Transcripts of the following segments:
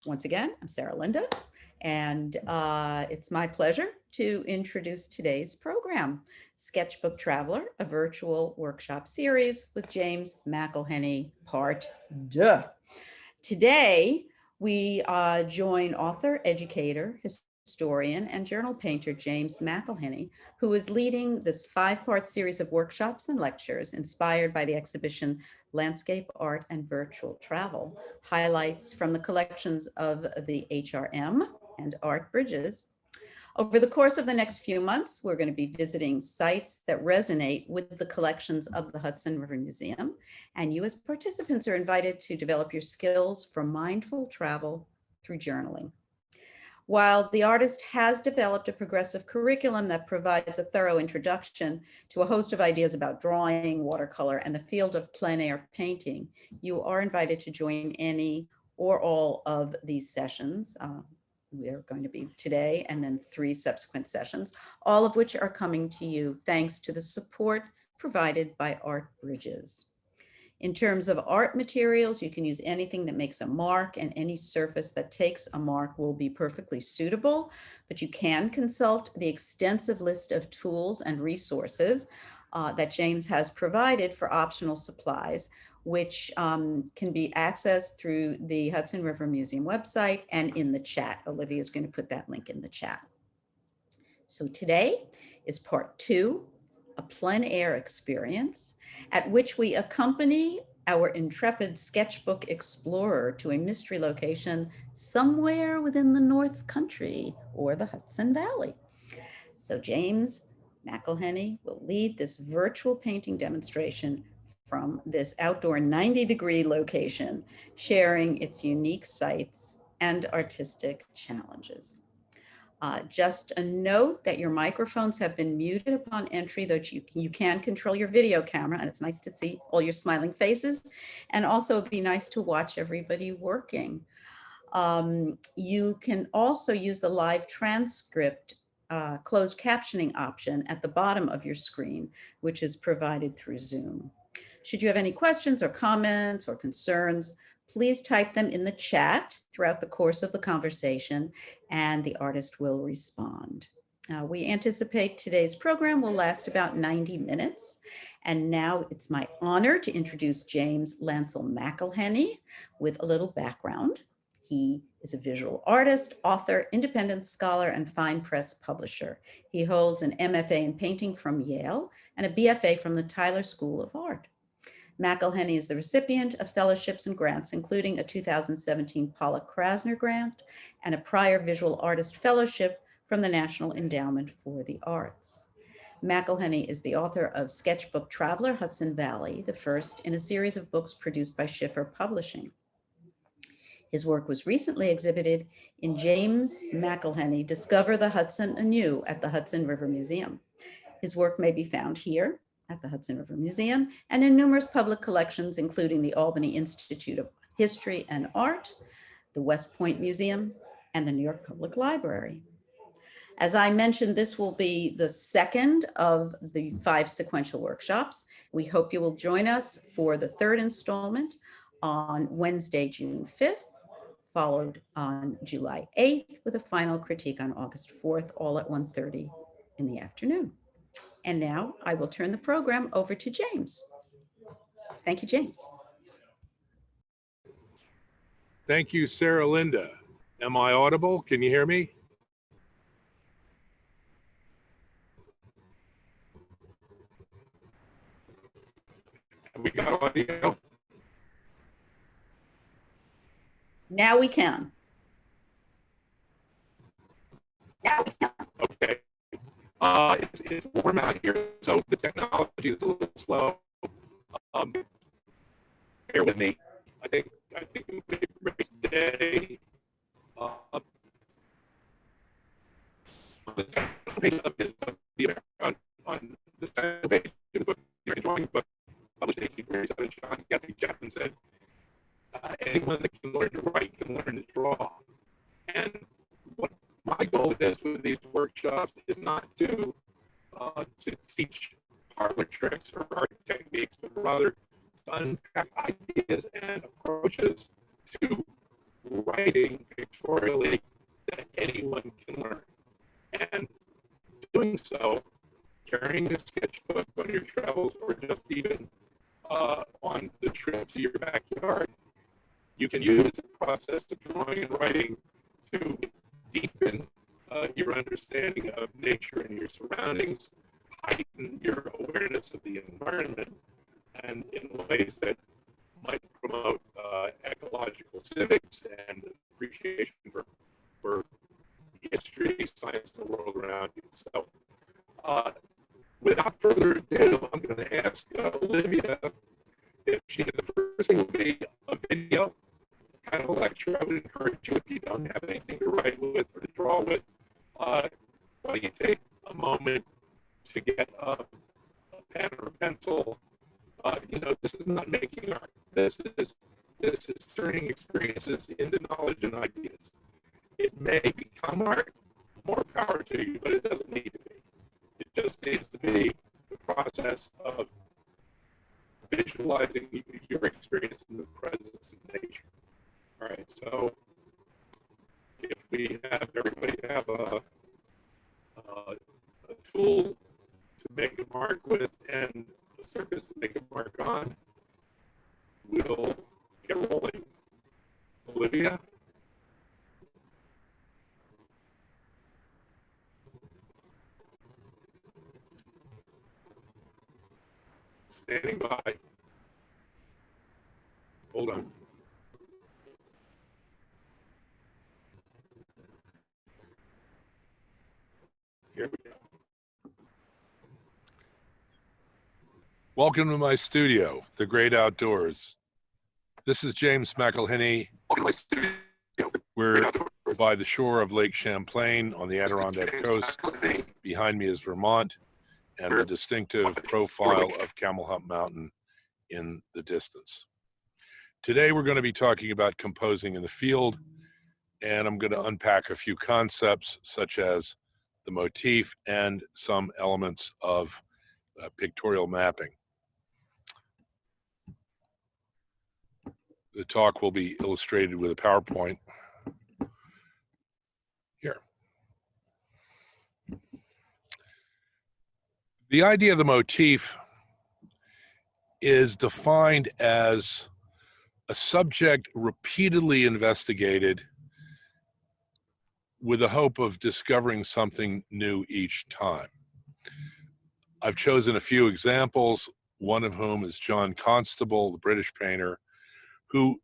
Once again, I'm Sarah Linda, and it's my pleasure to introduce today's program, Sketchbook Traveler, a virtual workshop series with James McElhinney, Part 2. Today, we join author, educator, historian, and journal painter James McElhinney, who is leading this 5-part series of workshops and lectures inspired by the exhibition Landscape Art and Virtual Travel, highlights from the collections of the HRM and Art Bridges. Over the course of the next few months, we're going to be visiting sites that resonate with the collections of the Hudson River Museum, and you as participants are invited to develop your skills for mindful travel through journaling. While the artist has developed a progressive curriculum that provides a thorough introduction to a host of ideas about drawing, watercolor, and the field of plein air painting, you are invited to join any or all of these sessions. We're going to be today and then 3 subsequent sessions, all of which are coming to you thanks to the support provided by Art Bridges. In terms of art materials, you can use anything that makes a mark, and any surface that takes a mark will be perfectly suitable, but you can consult the extensive list of tools and resources that James has provided for optional supplies, which can be accessed through the Hudson River Museum website and in the chat. Olivia is going to put that link in the chat. So today is part 2, a plein-air experience, at which we accompany our intrepid sketchbook explorer to a mystery location somewhere within the North Country or the Hudson Valley. So James McElhinney will lead this virtual painting demonstration from this outdoor 90-degree location, sharing its unique sights and artistic challenges. Just a note that your microphones have been muted upon entry, though you can control your video camera, and it's nice to see all your smiling faces, and also it'd be nice to watch everybody working. You can also use the live transcript closed captioning option at the bottom of your screen, which is provided through Zoom. Should you have any questions or comments or concerns, please type them in the chat throughout the course of the conversation, and the artist will respond. We anticipate today's program will last about 90 minutes. And now it's my honor to introduce James Lancel McElhinney with a little background. He is a visual artist, author, independent scholar, and fine press publisher. He holds an MFA in painting from Yale and a BFA from the Tyler School of Art. McElhinney is the recipient of fellowships and grants, including a 2017 Paula Krasner grant and a prior visual artist fellowship from the National Endowment for the Arts. McElhinney is the author of Sketchbook Traveler, Hudson Valley, the first in a series of books produced by Schiffer Publishing. His work was recently exhibited in James McElhinney, Discover the Hudson Anew at the Hudson River Museum. His work may be found here at the Hudson River Museum and in numerous public collections, including the Albany Institute of History and Art, the West Point Museum, and the New York Public Library. As I mentioned, this will be the second of the 5 sequential workshops. We hope you will join us for the 3rd installment on Wednesday, June 5th, followed on July 8th with a final critique on August 4th, all at 1:30 in the afternoon. And now I will turn the program over to James. Thank you, James. Thank you, Sarah Linda. Am I audible? Can you hear me? Have we got audio? Now we can. Okay. It's warm out here, so the technology is a little slow. Bear with me. I think we're today. On the page of the page of your drawing book published in 1847, John Guthrie Chapman said, anyone that can learn to write can learn to draw. And what my goal is with these workshops is not to teach parlor tricks or art techniques, but rather to unpack ideas and approaches to writing pictorially that anyone can learn. And doing so, carrying a sketchbook on your travels or just even on the trip to your backyard, you can use the process of drawing and writing to deepen your understanding of nature and your surroundings, heighten your awareness of the environment, and in ways that might promote ecological civics and appreciation for history, science, and the world around you. So, without further ado, I'm going to ask Olivia if the first thing would be a video, kind of a lecture. I would encourage you, if you don't have anything to write with or to draw with, why don't you take a moment to get a pen or a pencil. This is not making art. This is turning experiences into knowledge and ideas. It may become art, more power to you, but it doesn't need to be. It just needs to be the process of visualizing your experience in the presence of nature. All right, so if we have everybody have a tool to make a mark with and a surface to make a mark on, we'll get rolling. Olivia? Standing by. Hold on. Here we go. Welcome to my studio, the great outdoors. This is James McElhinney. We're by the shore of Lake Champlain on the Adirondack coast. Behind me is Vermont and the distinctive profile of Camel Hump Mountain in the distance. Today we're going to be talking about composing in the field, and I'm going to unpack a few concepts such as the motif and some elements of pictorial mapping. The talk will be illustrated with a PowerPoint here. The idea of the motif is defined as a subject repeatedly investigated with the hope of discovering something new each time. I've chosen a few examples, one of whom is John Constable, the British painter, who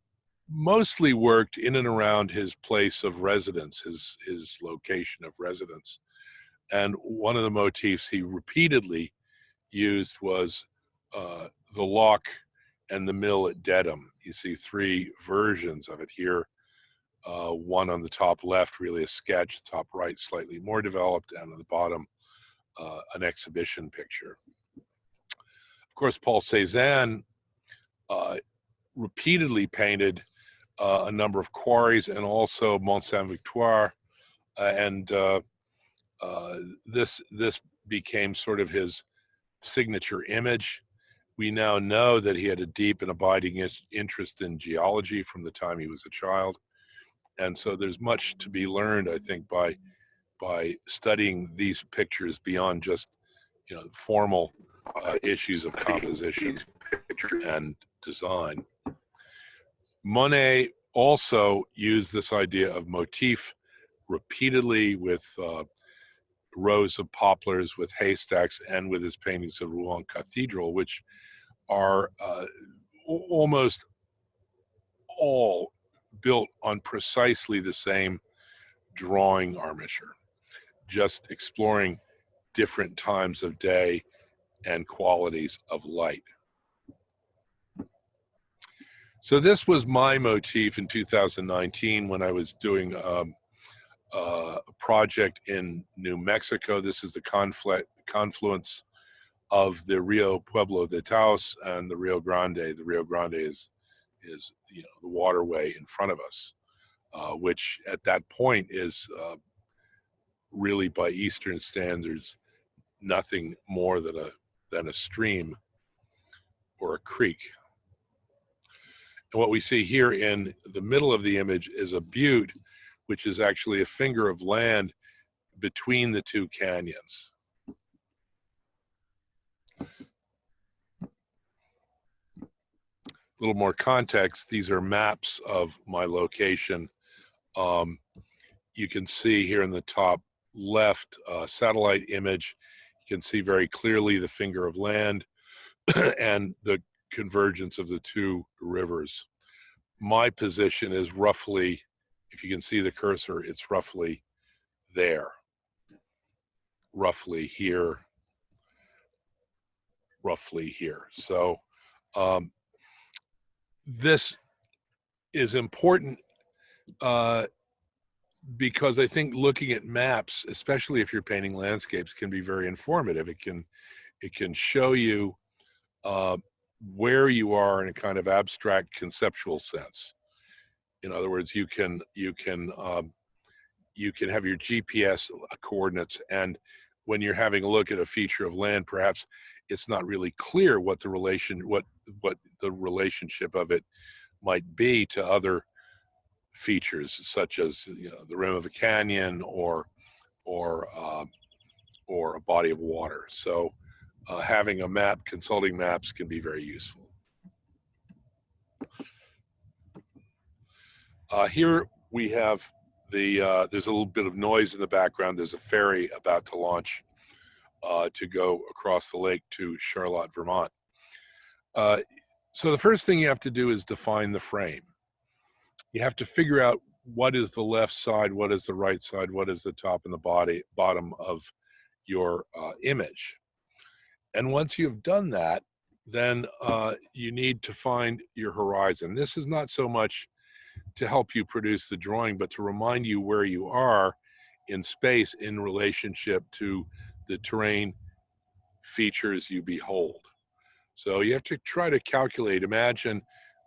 mostly worked in and around his place of residence, his location of residence. And one of the motifs he repeatedly used was the lock and the mill at Dedham. You see three versions of it here. One on the top left, really a sketch, top right, slightly more developed, and on the bottom, an exhibition picture. Of course, Paul Cézanne repeatedly painted a number of quarries and also Mont Saint-Victoire, and this became sort of his signature image. We now know that he had a deep and abiding interest in geology from the time he was a child, and so there's much to be learned, I think, by studying these pictures beyond just formal issues of composition and design. Monet also used this idea of motif repeatedly with rows of poplars, with haystacks, and with his paintings of Rouen Cathedral, which are almost all built on precisely the same drawing armature, just exploring different times of day and qualities of light. So this was my motif in 2019 when I was doing a project in New Mexico. This is the confluence of the Rio Pueblo de Taos and the Rio Grande. The Rio Grande is the waterway in front of us, which at that point is really, by Eastern standards, nothing more than a stream or a creek. And what we see here in the middle of the image is a butte, which is actually a finger of land between the two canyons. A little more context, these are maps of my location. You can see here in the top left satellite image, you can see very clearly the finger of land and the convergence of the two rivers. My position is roughly, if you can see the cursor, it's roughly there, roughly here, roughly here. So this is important because I think looking at maps, especially if you're painting landscapes, can be very informative. It can show you where you are in a kind of abstract conceptual sense. In other words, you can have your GPS coordinates, and when you're having a look at a feature of land, perhaps it's not really clear what the relationship of it might be to other features, such as the rim of a canyon or a body of water. So having a map, consulting maps, can be very useful. Here we have there's a little bit of noise in the background. There's a ferry about to launch to go across the lake to Charlotte, Vermont. So the first thing you have to do is define the frame. You have to figure out what is the left side, what is the right side, what is the top and the bottom of your image. And once you've done that, then you need to find your horizon. This is not so much to help you produce the drawing, but to remind you where you are in space in relationship to the terrain features you behold. So you have to try to calculate, imagine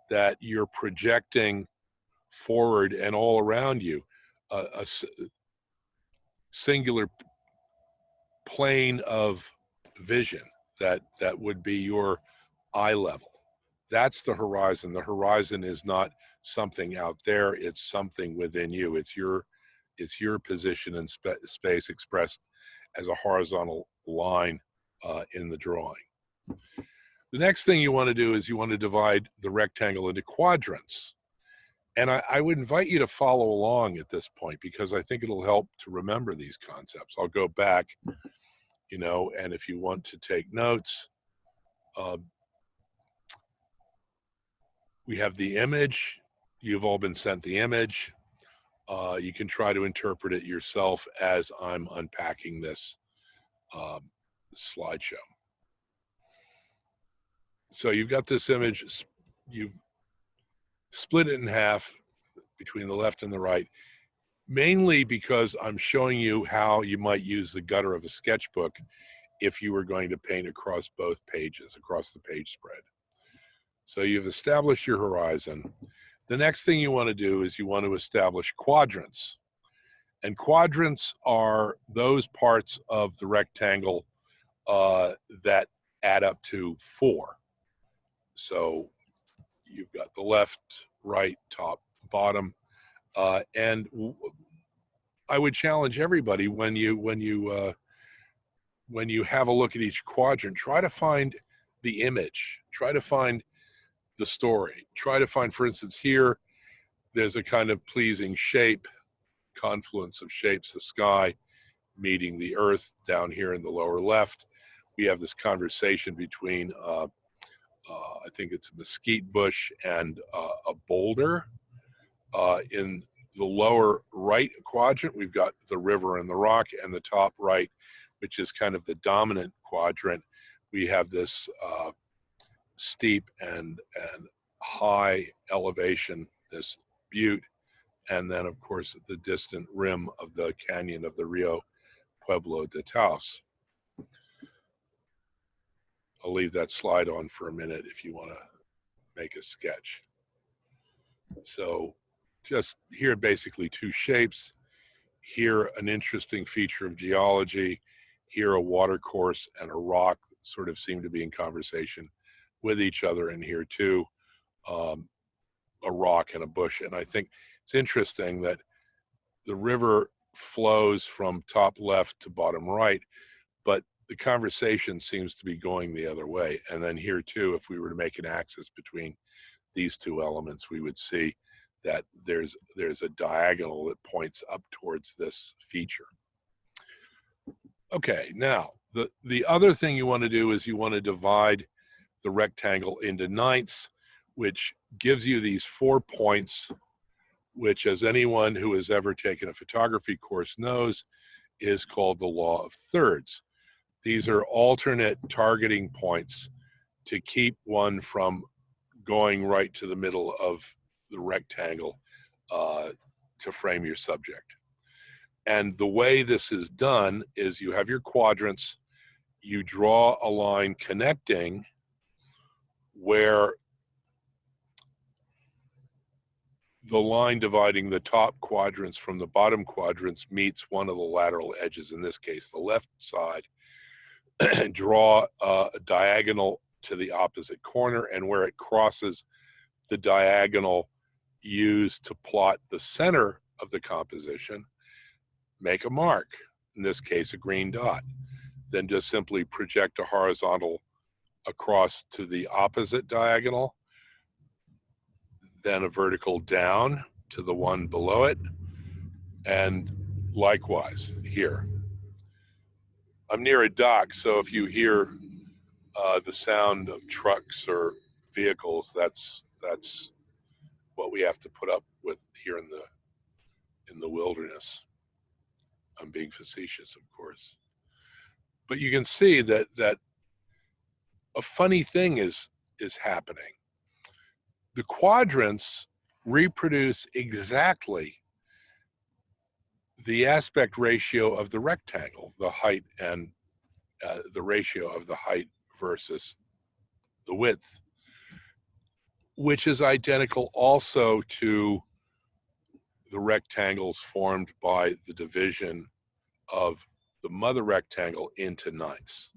that you're projecting forward and all around you a singular plane of vision that would be your eye level. That's the horizon. The horizon is not something out there, it's something within you. It's your position in space expressed as a horizontal line in the drawing. The next thing you want to do is you want to divide the rectangle into quadrants. And I would invite you to follow along at this point, because I think it'll help to remember these concepts. I'll go back, and if you want to take notes, we have the image. You've all been sent the image. You can try to interpret it yourself as I'm unpacking this slideshow. So you've got this image, you've split it in half between the left and the right, mainly because I'm showing you how you might use the gutter of a sketchbook if you were going to paint across both pages, across the page spread. So you've established your horizon. The next thing you want to do is you want to establish quadrants. And quadrants are those parts of the rectangle that add up to 4. So you've got the left, right, top, bottom, and I would challenge everybody when you have a look at each quadrant, try to find the image, try to find the story, try to find, for instance, here, there's a kind of pleasing shape, confluence of shapes, the sky meeting the earth down here in the lower left. We have this conversation between I think it's a mesquite bush and a boulder. In the lower right quadrant, we've got the river and the rock, and the top right, which is kind of the dominant quadrant, we have this steep and high elevation, this butte, and then of course the distant rim of the canyon of the Rio Pueblo de Taos. I'll leave that slide on for a minute if you want to make a sketch. So just here, basically 2 shapes. Here, an interesting feature of geology. Here, a water course and a rock sort of seem to be in conversation with each other. And here too, a rock and a bush. And I think it's interesting that the river flows from top left to bottom right, but the conversation seems to be going the other way. And then here too, if we were to make an axis between these two elements, we would see that there's a diagonal that points up towards this feature. Okay, now the other thing you want to do is you want to divide the rectangle into ninths, which gives you these 4 points, which, as anyone who has ever taken a photography course knows, is called the law of thirds. These are alternate targeting points to keep one from going right to the middle of the rectangle to frame your subject. And the way this is done is you have your quadrants, you draw a line connecting where the line dividing the top quadrants from the bottom quadrants meets one of the lateral edges, in this case, the left side, draw a diagonal to the opposite corner, and where it crosses the diagonal used to plot the center of the composition, make a mark, in this case, a green dot. Then just simply project a horizontal across to the opposite diagonal, then a vertical down to the one below it, and likewise here. I'm near a dock, so if you hear the sound of trucks or vehicles, that's what we have to put up with here in the wilderness. I'm being facetious, of course. But you can see that a funny thing is happening. The quadrants reproduce exactly the aspect ratio of the rectangle, the height and the ratio of the height versus the width, which is identical also to the rectangles formed by the division of the mother rectangle into ninths.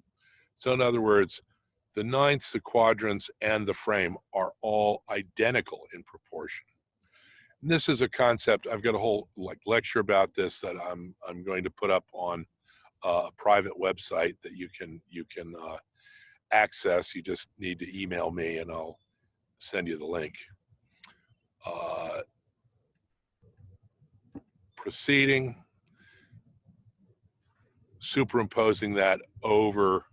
So in other words, the ninths, the quadrants, and the frame are all identical in proportion. And this is a concept, I've got a whole lecture about this that I'm going to put up on a private website that you can access. You just need to email me and I'll send you the link. Proceeding, superimposing that over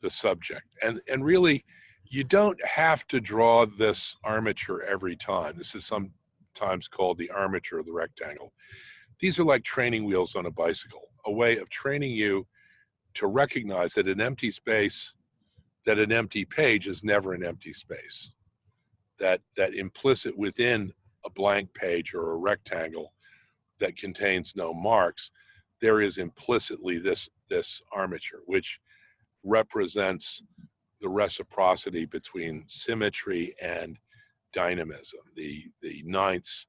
the subject. And really, you don't have to draw this armature every time. This is sometimes called the armature of the rectangle. These are like training wheels on a bicycle, a way of training you to recognize that an empty space, that an empty page is never an empty space. That implicit within a blank page or a rectangle that contains no marks, there is implicitly this armature, which represents the reciprocity between symmetry and dynamism, the ninths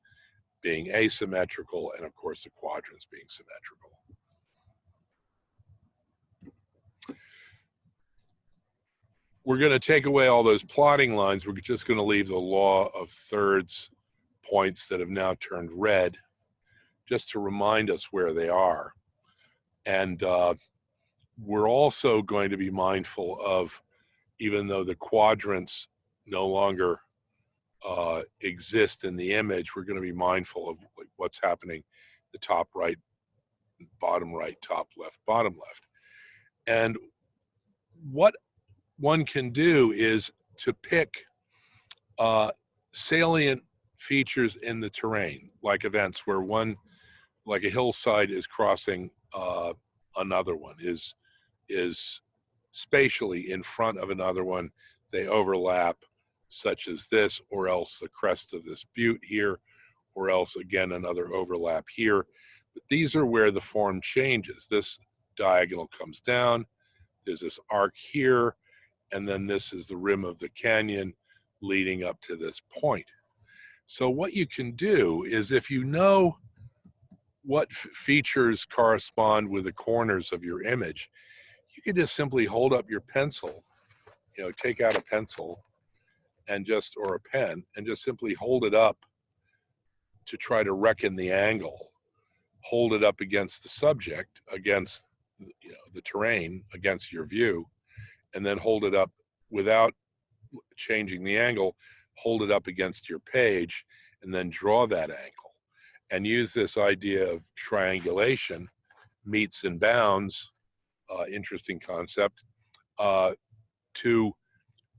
being asymmetrical, and of course the quadrants being symmetrical. We're going to take away all those plotting lines. We're just going to leave the law of thirds points that have now turned red, just to remind us where they are. And we're also going to be mindful of, even though the quadrants no longer exist in the image, we're going to be mindful of what's happening the top right, bottom right, top left, bottom left. And what one can do is to pick salient features in the terrain, like events where one, like a hillside is crossing another one, is spatially in front of another one. They overlap, such as this, or else the crest of this butte here, or else again another overlap here. But these are where the form changes. This diagonal comes down, there's this arc here, and then this is the rim of the canyon leading up to this point. So what you can do is, if you know what features correspond with the corners of your image, you can just simply hold up your pencil, take out a pencil and just, or a pen, and just simply hold it up to try to reckon the angle. Hold it up against the subject, against the terrain, against your view, and then hold it up without changing the angle, hold it up against your page, and then draw that angle. And use this idea of triangulation, meets and bounds, interesting concept, to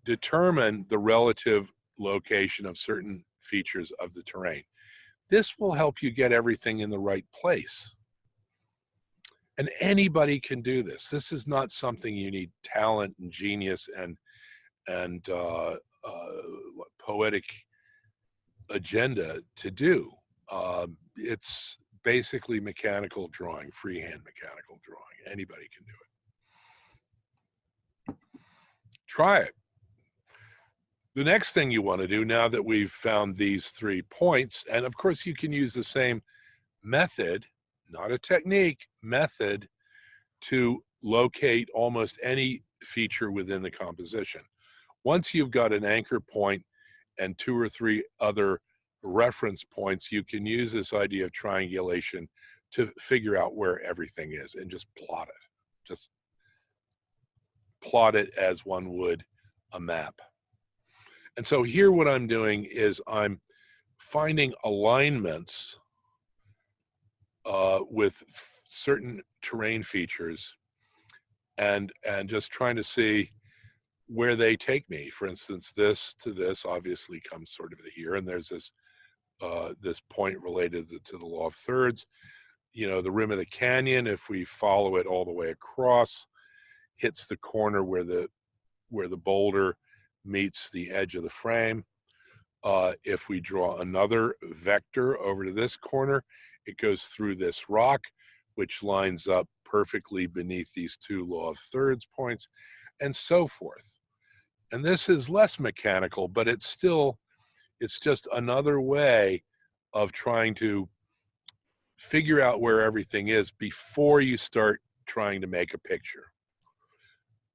determine the relative location of certain features of the terrain. This will help you get everything in the right place. And anybody can do this. This is not something you need talent and genius and poetic agenda to do. It's basically mechanical drawing, freehand mechanical drawing. Anybody can do it. Try it. The next thing you want to do, now that we've found these 3 points, and of course you can use the same method, not a technique, method, to locate almost any feature within the composition. Once you've got an anchor point and 2 or 3 other reference points, you can use this idea of triangulation to figure out where everything is and just plot it. Just plot it as one would a map. And so here what I'm doing is I'm finding alignments with certain terrain features and just trying to see where they take me. For instance, this to this obviously comes sort of here, and there's this this point related to the law of thirds. The rim of the canyon, if we follow it all the way across, hits the corner where the boulder meets the edge of the frame. If we draw another vector over to this corner, it goes through this rock, which lines up perfectly beneath these 2 law of thirds points, and so forth. And this is less mechanical, but it's just another way of trying to figure out where everything is before you start trying to make a picture.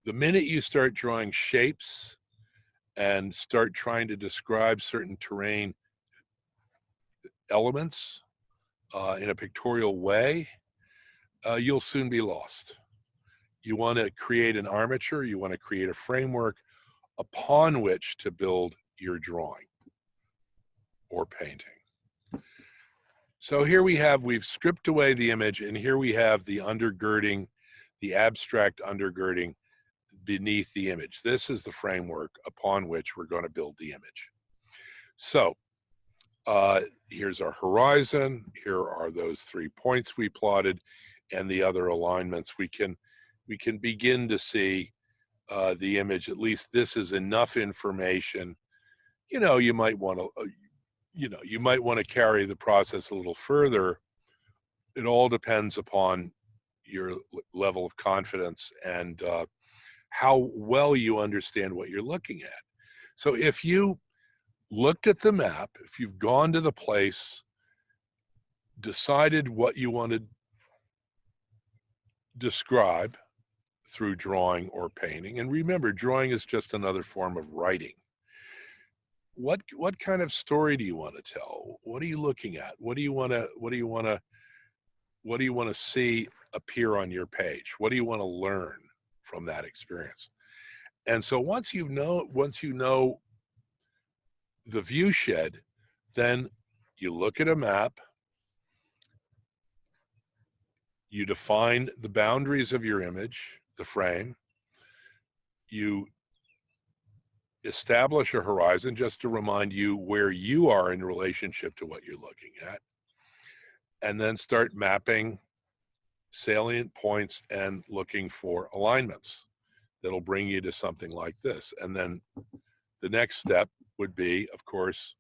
The minute you start drawing shapes and start trying to describe certain terrain elements in a pictorial way, you'll soon be lost. You want to create an armature, you want to create a framework upon which to build your drawing or painting. So here we've stripped away the image, and here we have the undergirding, the abstract undergirding beneath the image. This is the framework upon which we're going to build the image. So here's our horizon. Here are those 3 points we plotted and the other alignments. We can begin to see the image. At least this is enough information. You might want to carry the process a little further. It all depends upon your level of confidence and how well you understand what you're looking at. So if you looked at the map, if you've gone to the place, decided what you want to describe through drawing or painting, and remember, drawing is just another form of writing. What kind of story do you want to tell? What are you looking at? What do you want to see appear on your page? What do you want to learn from that experience? And so once you know the view shed, then you look at a map, you define the boundaries of your image, the frame, you establish a horizon just to remind you where you are in relationship to what you're looking at, and then start mapping salient points and looking for alignments that'll bring you to something like this. And then the next step would be, of course,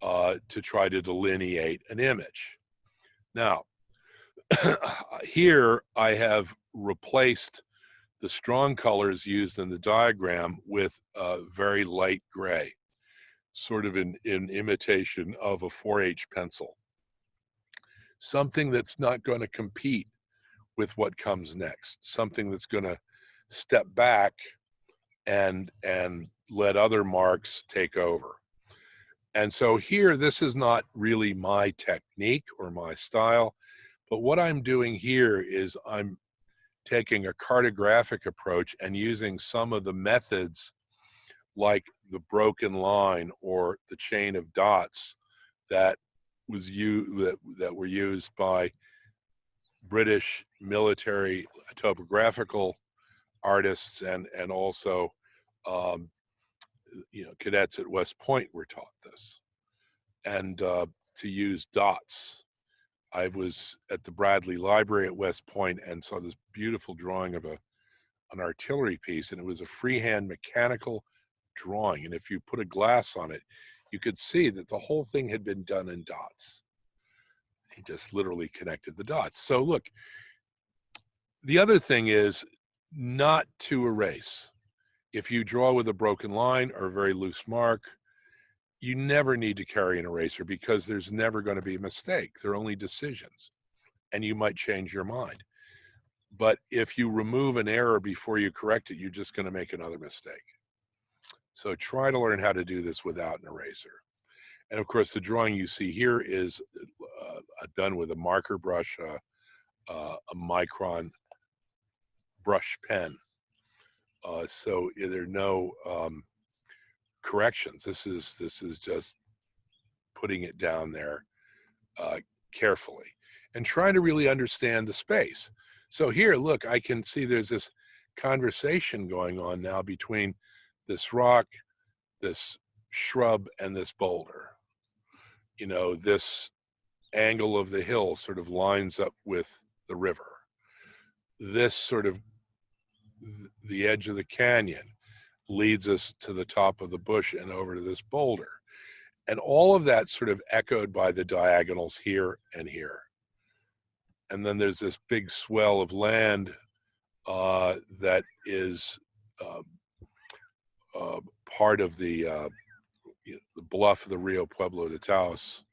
to try to delineate an image. Now, here I have replaced the strong colors used in the diagram with very light gray, sort of in imitation of a 4H pencil. Something that's not going to compete with what comes next, something that's going to step back and let other marks take over. And so here, this is not really my technique or my style, but what I'm doing here is I'm taking a cartographic approach and using some of the methods like the broken line or the chain of dots that were used by British military topographical artists and also cadets at West Point were taught this, and to use dots. I was at the Bradley Library at West Point and saw this beautiful drawing of an artillery piece, and it was a freehand mechanical drawing, and if you put a glass on it, you could see that the whole thing had been done in dots. He just literally connected the dots. So look, the other thing is not to erase. If you draw with a broken line or a very loose mark, you never need to carry an eraser because there's never going to be a mistake. They're only decisions, and you might change your mind. But if you remove an error before you correct it, you're just going to make another mistake. So try to learn how to do this without an eraser. And of course, the drawing you see here is done with a marker brush, a micron brush pen. So there are no corrections. This is just putting it down there carefully and trying to really understand the space. So here, look, I can see there's this conversation going on now between this rock, this shrub, and this boulder. You know, this angle of the hill sort of lines up with the river. This sort of, the edge of the canyon leads us to the top of the bush and over to this boulder. And all of that sort of echoed by the diagonals here and here. And then there's this big swell of land that is part of the bluff of the Rio Pueblo de Taos,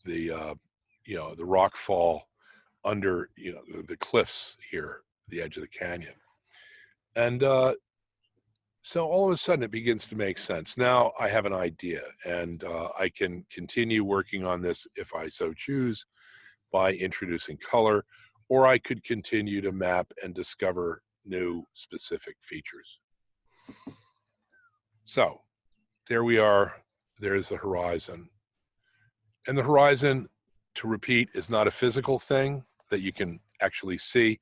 the rock fall under the cliffs here, the edge of the canyon. And so all of a sudden it begins to make sense. Now I have an idea, and I can continue working on this if I so choose by introducing color, or I could continue to map and discover new specific features. So there we are. There's the horizon. And the horizon, to repeat, is not a physical thing that you can actually see.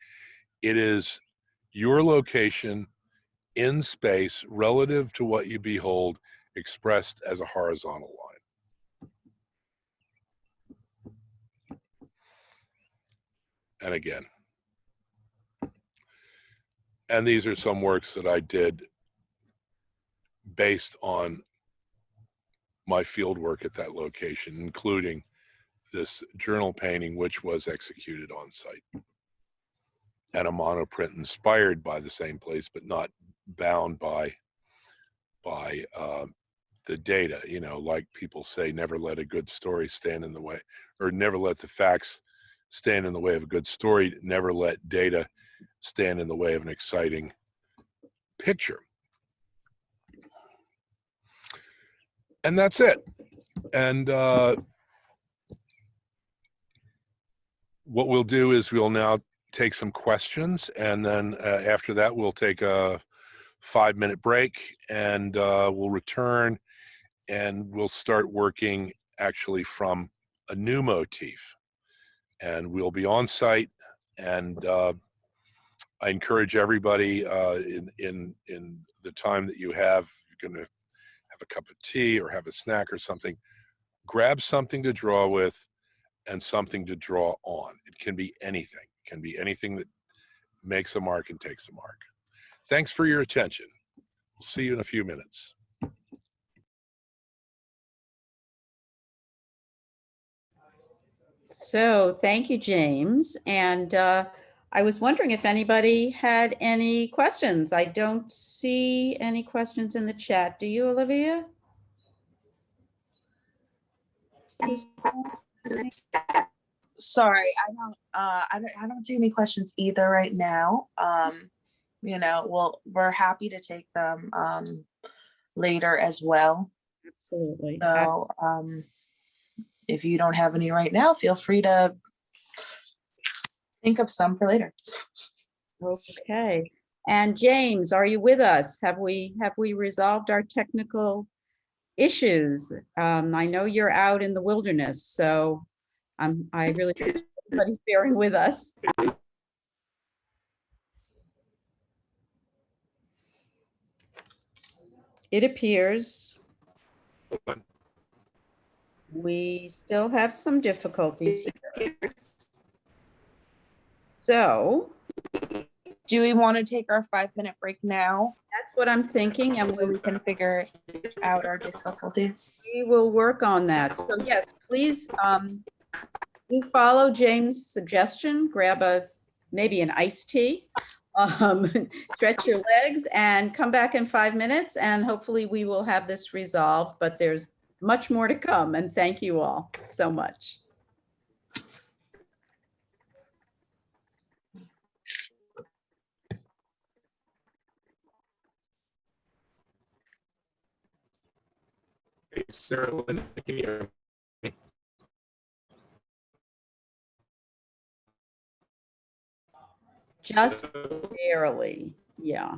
It is your location in space relative to what you behold, expressed as a horizontal line. And again. And these are some works that I did based on my field work at that location, including this journal painting, which was executed on site, and a monoprint inspired by the same place, but not bound by the data. You know, like people say, never let a good story stand in the way, or never let the facts stand in the way of a good story. Never let data stand in the way of an exciting picture. And that's it. And what we'll do is we'll now take some questions, and then after that we'll take a 5-minute break, and we'll return and we'll start working actually from a new motif, and we'll be on site. And I encourage everybody in the time that you have, you're going to have a cup of tea or have a snack or something, grab something to draw with and something to draw on. It can be anything. It can be anything that makes a mark and takes a mark. Thanks for your attention. We'll see you in a few minutes. So thank you, James. And I was wondering if anybody had any questions. I don't see any questions in the chat. Do you, Olivia? Sorry, I don't see any questions either right now. you know, we're happy to take them later as well. Absolutely. So if you don't have any right now, feel free to think of some for later. Okay. And James, are you with us? Have we resolved our technical issues? I know you're out in the wilderness, so I really appreciate everybody's bearing with us. It appears we still have some difficulties here. So Do we want to take our 5-minute break now? that's what I'm thinking, and So we can figure out our difficulties. we will work on that. So yes, please do follow James' suggestion. Grab maybe an iced tea, stretch your legs, and come back in 5 minutes, and hopefully we will have this resolved. But there's much more to come, and thank you all so much. Hey, Sarah Linda, can you hear me? Just barely, yeah.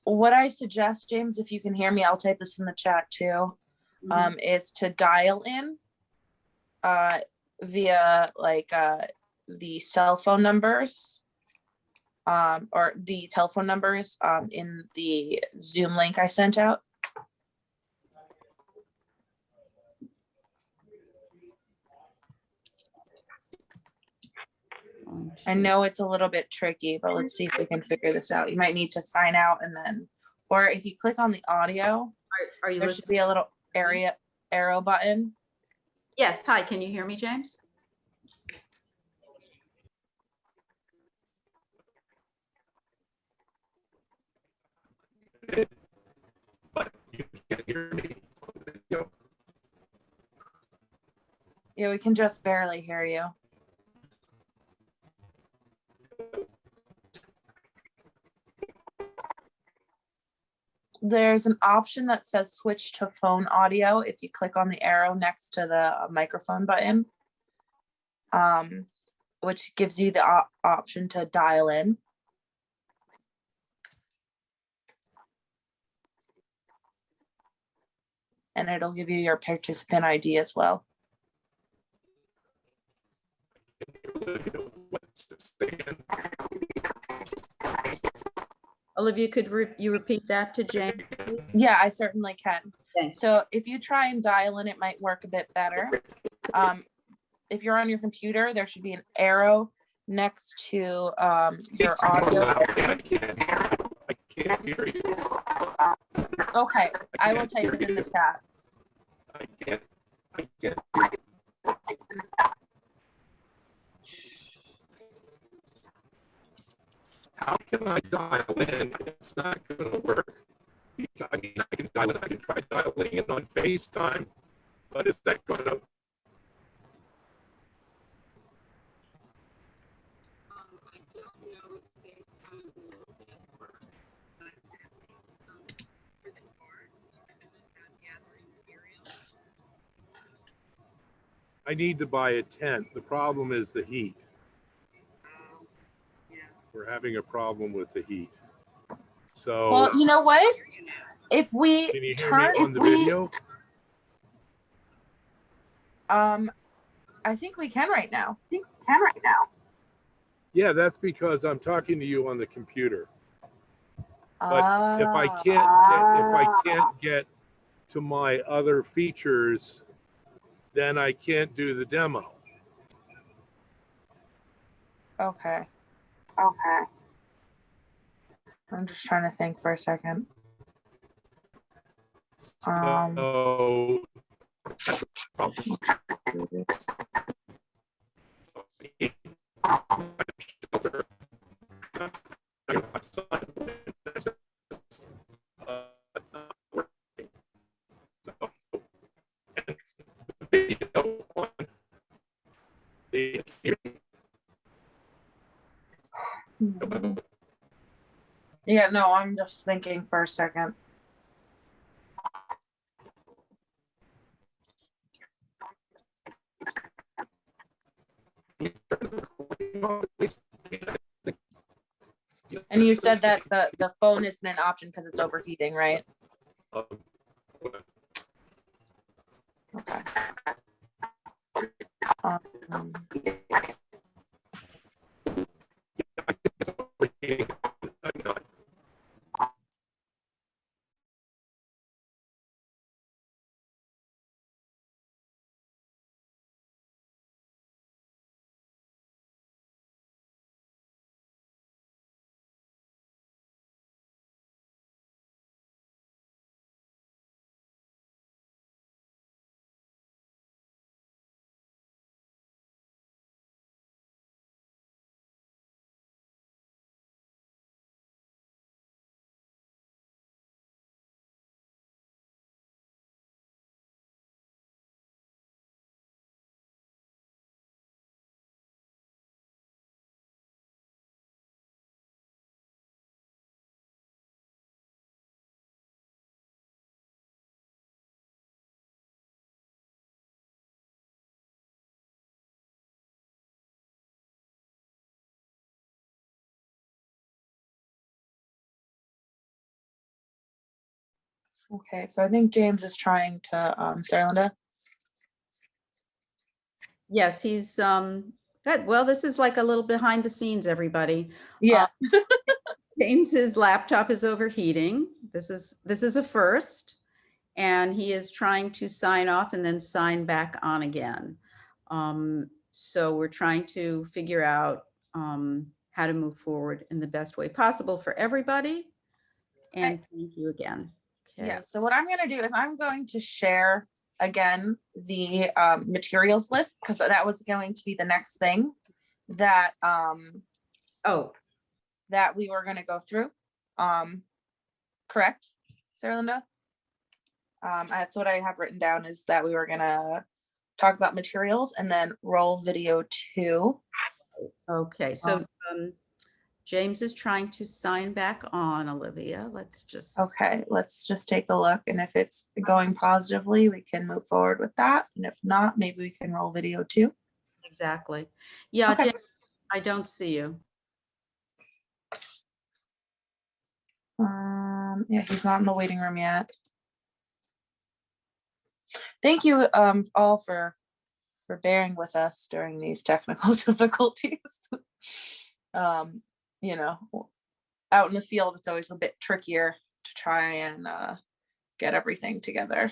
What I suggest, James, if you can hear me, I'll type this in the chat too, is to dial in via like the cell phone numbers or the telephone numbers in the Zoom link I sent out. I know it's a little bit tricky, but let's see if we can figure this out. You might need to sign out and then, or if you click on the audio, Are you there should be a little arrow button. Yes. Hi, can you hear me, James? But you can't hear me. Yeah, we can just barely hear you. There's an option that says switch to phone audio if you click on the arrow next to the microphone button, which gives you the option to dial in. And it'll give you your participant ID as well. Olivia, could you repeat that to James, please? Yeah, I certainly can. Thanks. So if you try and dial in, it might work a bit better. If you're on your computer, there should be an arrow next to your audio. I can't hear you. Okay, I will type it in the chat. I can't hear you. How can I dial in? It's not going to work. I mean, I can dial in. I can try dialing in on FaceTime, but is that going to? I need to buy a tent. The problem is the heat. We're having a problem with the heat. So Well, you know what? If we can you hear me on the video? I think we can right now. Yeah, that's because I'm talking to you on the computer. But if I can't get to my other features, then I can't do the demo. Okay. I'm just trying to think for a second. So video on the Yeah, no, I'm just thinking for a second. And you said that the phone isn't an option because it's overheating, right? Okay. Okay, so I think James is trying to, sorry, Linda. Yes, he's good. Well, this is like a little behind the scenes, everybody. Yeah, James's laptop is overheating. This is a first, and he is trying to sign off and then sign back on again. So we're trying to figure out how to move forward in the best way possible for everybody. And thank you again. Okay. yeah. So what I'm gonna do is I'm going to share again the materials list, because that was going to be the next thing that Oh, that we were gonna go through. Correct, Sarah Linda? That's what I have written down, is that we were gonna talk about materials and then roll video 2. okay. So James is trying to sign back on, Olivia. Let's just. Okay, let's just take a look, and if it's going positively, we can move forward with that, and if not, maybe we can roll video 2. Exactly. Yeah, Okay. James, I don't see you. Yeah, he's not in the waiting room yet. Thank you all for bearing with us during these technical difficulties. You know, out in the field, it's always a bit trickier to try and get everything together.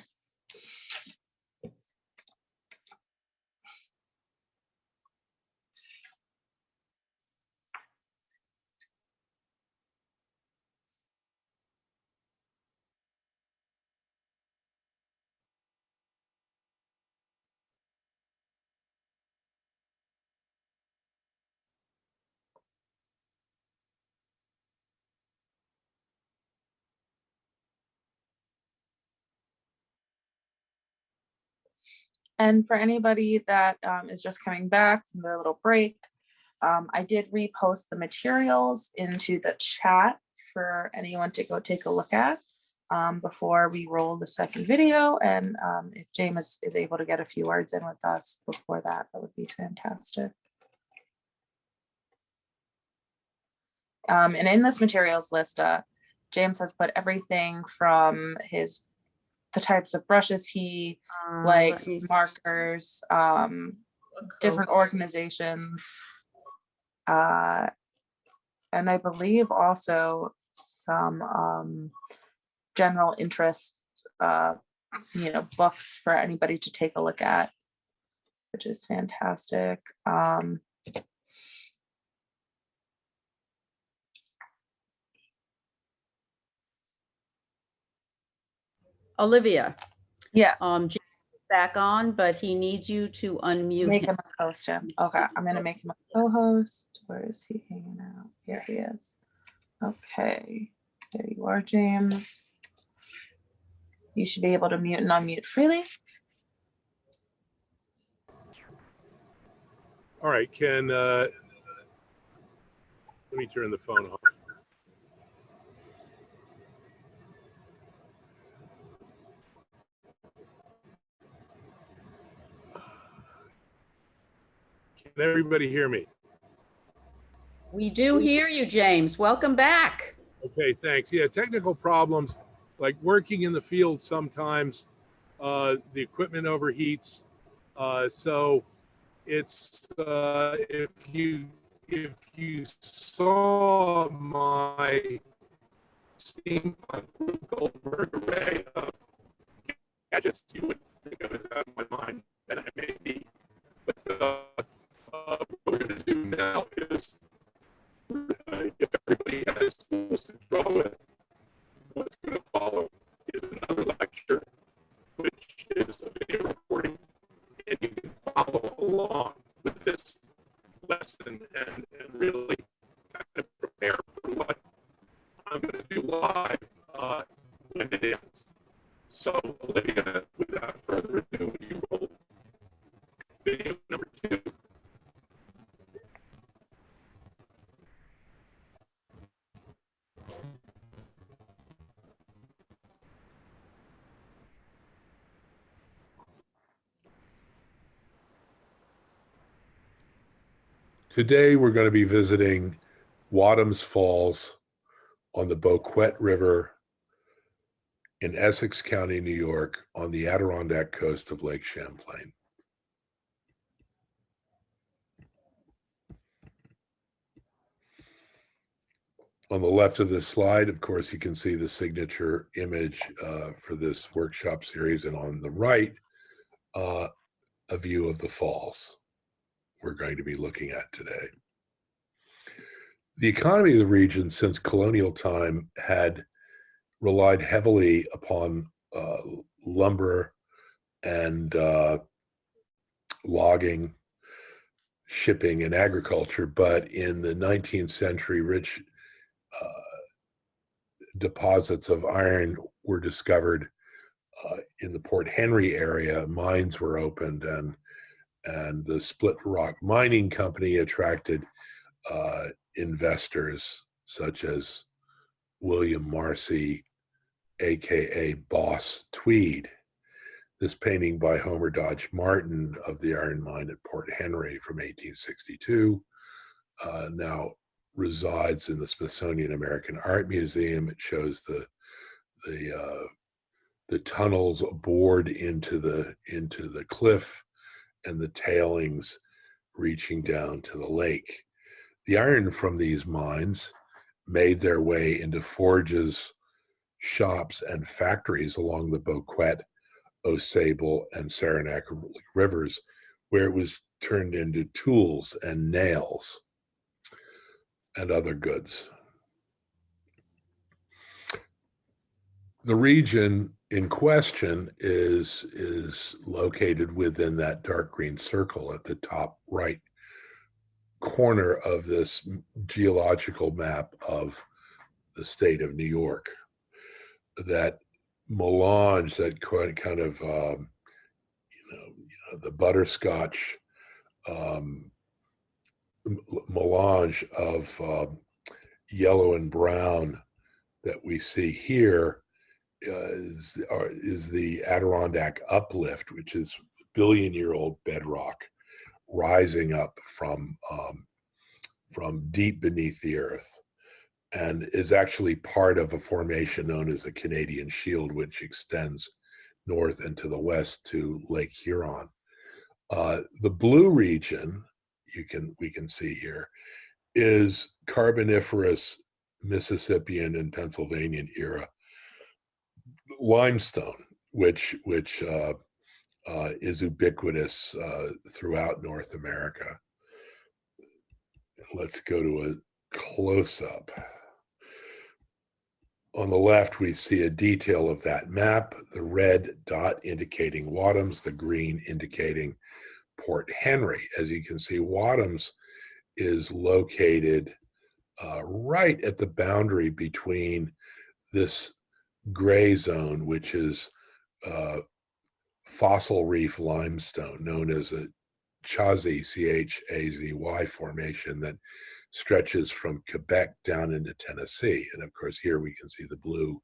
And for anybody that is just coming back from their little break, I did repost the materials into the chat for anyone to go take a look at before we roll the second video. And if James is able to get a few words in with us before that, that would be fantastic. And in this materials list, James has put everything from the types of brushes he likes, markers, different organizations, and I believe also some general interest, books for anybody to take a look at, which is fantastic. Olivia. Yes. James is back on, but he needs you to unmute Make him. him a host him. Okay, I'm gonna make him a co-host. Where is he hanging out? Here he is. Okay, there you are, James. You should be able to mute and unmute freely. All right, let me turn the phone off. Can everybody hear me? We do hear you, James. Welcome back. Okay, thanks. Yeah, technical problems, like working in the field sometimes, the equipment overheats. So it's if you saw my steampunk Goldberg array of gadgets, you would think of it out of my mind, and I may be. But what we're going to do now is, if everybody has tools to draw with, what's going to follow is another lecture, which is a video recording, and you can follow along with this lesson and really kind of prepare for what I'm going to do live when it ends. So, Olivia, without further ado, you roll video number 2. Today, we're going to be visiting Wadhams Falls on the Boquet River in Essex County, New York, on the Adirondack coast of Lake Champlain. On the left of this slide, of course, you can see the signature image for this workshop series, and on the right, a view of the falls we're going to be looking at today. The economy of the region since colonial time had relied heavily upon lumber and logging, shipping, and agriculture, but in the 19th century, rich deposits of iron were discovered in the Port Henry area. Mines were opened, and the Split Rock Mining Company attracted investors such as William Marcy, aka Boss Tweed. This painting by Homer Dodge Martin of the iron mine at Port Henry from 1862 now resides in the Smithsonian American Art Museum. It shows the tunnels bored into the cliff and the tailings reaching down to the lake. The iron from these mines made their way into forges, shops, and factories along the Boquet, Osable, and Saranac rivers, where it was turned into tools and nails and other goods. The region in question is located within that dark green circle at the top right corner of this geological map of the state of New York. That melange, that kind of the butterscotch melange of yellow and brown that we see here is the Adirondack Uplift, which is billion-year-old bedrock rising up from deep beneath the earth, and is actually part of a formation known as the Canadian Shield, which extends north and to the west to Lake Huron. The blue region we can see here is Carboniferous Mississippian and Pennsylvanian era limestone, which is ubiquitous throughout North America. Let's go to a close-up. On the left, we see a detail of that map, the red dot indicating Wadhams, the green indicating Port Henry. As you can see, Wadhams is located right at the boundary between this gray zone, which is fossil reef limestone, known as Chazy, C-H-A-Z-Y formation that stretches from Quebec down into Tennessee. And of course, here we can see the blue,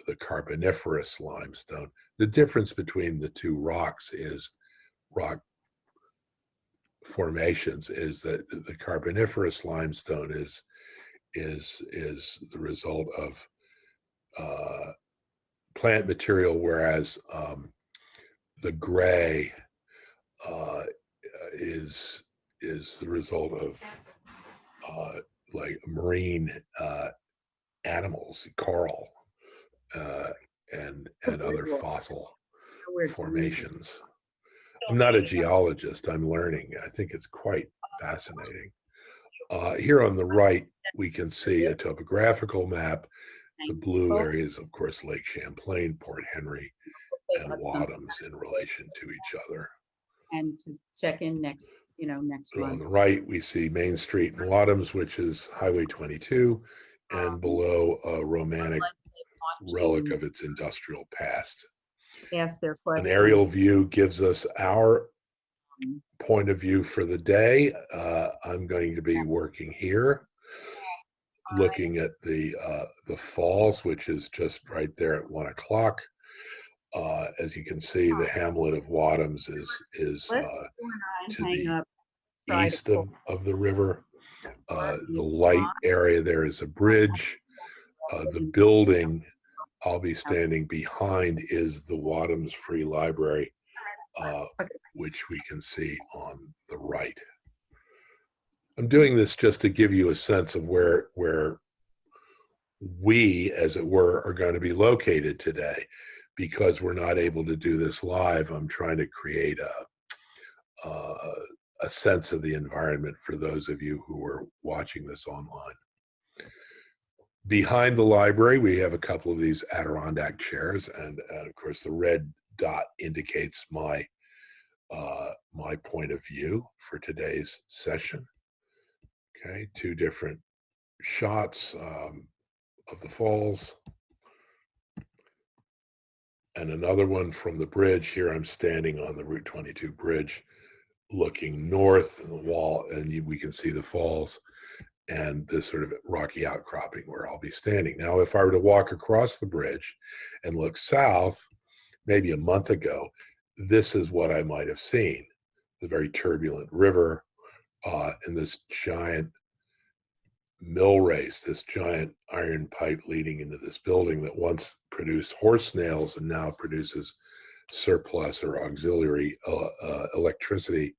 the Carboniferous limestone. The difference between the two rock formations is that the Carboniferous limestone is the result of plant material, whereas the gray is the result of like marine animals, coral, and other fossil formations. I'm not a geologist. I'm learning. I think it's quite fascinating. Here on the right, we can see a topographical map. The blue areas, of course, Lake Champlain, Port Henry, and Wadhams in relation to each other. And to check in next So on month. the right, we see Main Street in Wadhams, which is Highway 22, and below a romantic relic of its industrial past. Ask their An questions. aerial view gives us our point of view for the day. I'm going to be working here, looking at the falls, which is just right there at 1 o'clock. As you can see, the hamlet of Wadhams is to the east of the river. The light area there is a bridge. The building I'll be standing behind is the Wadhams Free Library, which we can see on the right. I'm doing this just to give you a sense of where we, as it were, are going to be located today. Because we're not able to do this live, I'm trying to create a sense of the environment for those of you who are watching this online. Behind the library, we have a couple of these Adirondack chairs, and of course, the red dot indicates my point of view for today's session. Okay, 2 different shots of the falls. And another one from the bridge. Here I'm standing on the Route 22 bridge, looking north in the wall, and we can see the falls and this sort of rocky outcropping where I'll be standing. Now, if I were to walk across the bridge and look south, maybe a month ago, this is what I might have seen. The very turbulent river and this giant mill race, this giant iron pipe leading into this building that once produced horse nails and now produces surplus or auxiliary electricity